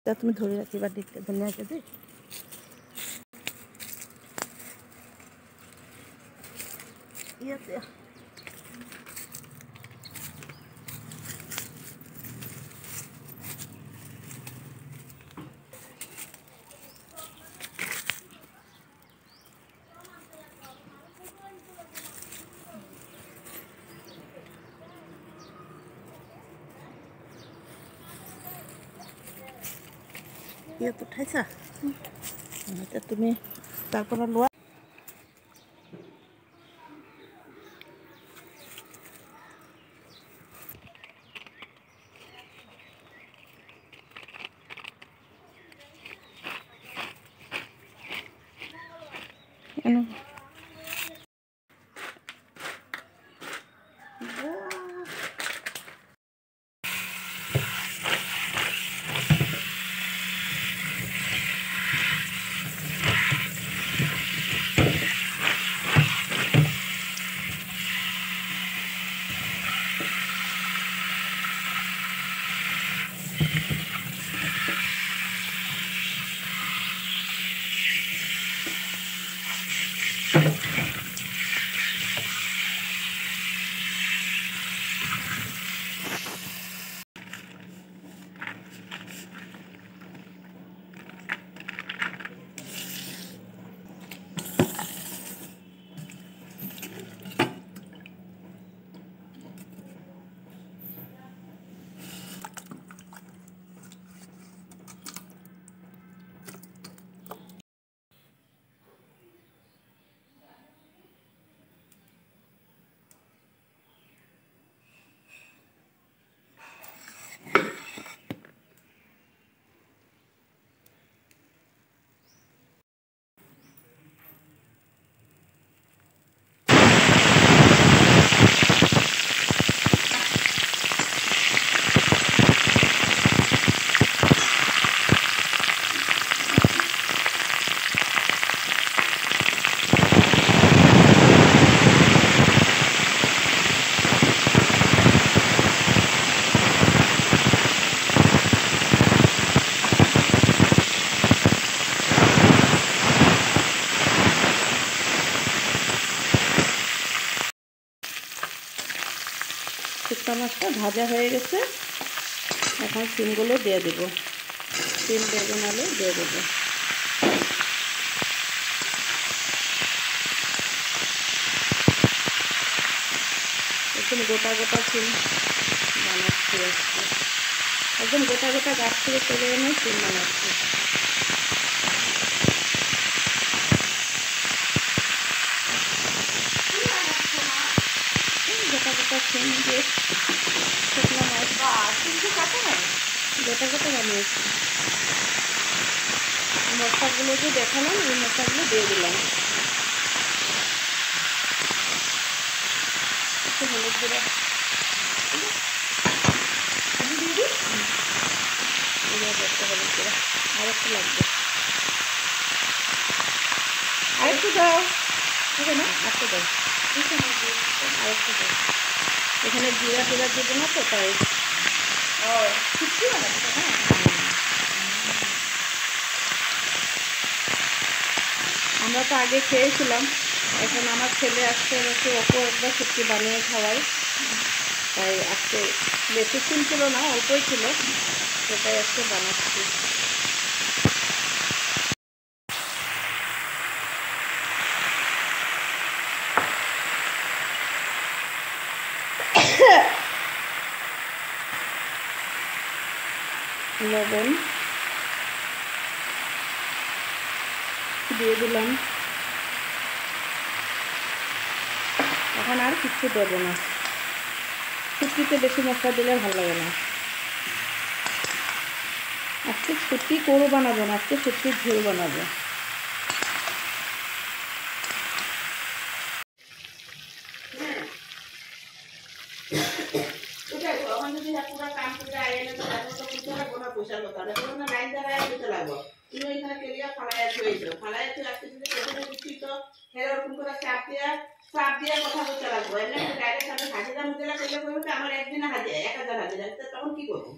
তুমি ধরে রাখিবার দিকটা ধনিয়া কেটে ইয়াতে ইয়াত উঠাইছা এতিয়া তুমি তাৰ পৰা লোৱা শুকনো মাছটা ভাজা হয়ে গেছে এখন সিমগুলো দিয়ে দেব সিম বেগুন আলু দিয়ে দেব একদম গোটা গোটা সিম বানাচ্ছি একদম গোটা গোটা গাছ থেকে তুলে এনে সিম বানাচ্ছি গোটা গোটা সিম দিয়ে শুকনো মাছ কিন্তু কাটা হয় গোটা গোটা বানিয়েছি মশলাগুলো যে দেখালাম এই মশলাগুলো দিয়ে দিলাম একটু হলুদ গুঁড়ো দিয়ে দিই একটু হলুদ গুঁড়ো আর একটু লাগবে আরেকটু দাও ঠিক আছে না আরেকটু দাও আরেকটু দাও এখানে জিরা টিরা দেবো না তো তাই আমরা তো আগে খেয়েছিলাম এখন আমার ছেলে আসতে আমাকে ওকে একবার শুটকি বানিয়ে খাওয়াই তাই আজকে বেশি সিম ছিল না অল্পই ছিল সেটাই আজকে বানাচ্ছি লবণ দিয়ে দিলাম এখন আর কিছু দেব না শুটকিতে বেশি মশলা দিলে ভালো লাগে না আজকে শুটকি কোরো বানাবো না আজকে শুটকির ঝোল বানাবো চাপ দিয়ে কথা বলতে লাগবো এমনি ডাইরেক্ট আমি হাজিরা মুজিরা করলে করবে আমার একদিনে হাজিরা 1000 হাজিরা তখন কি করবো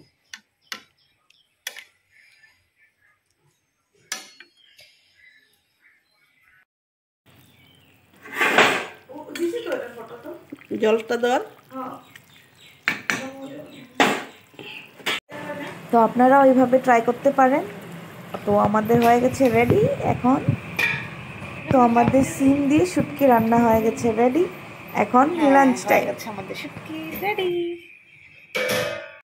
জলটা দেওয়ার। তো আপনারা ওইভাবে ট্রাই করতে পারেন। তো আমাদের হয়ে গেছে রেডি এখন। তো আমাদের সিম দিয়ে শুটকি রান্না হয়ে গেছে রেডি। এখন লাঞ্চ টাইম। আমাদের শুটকি রেডি।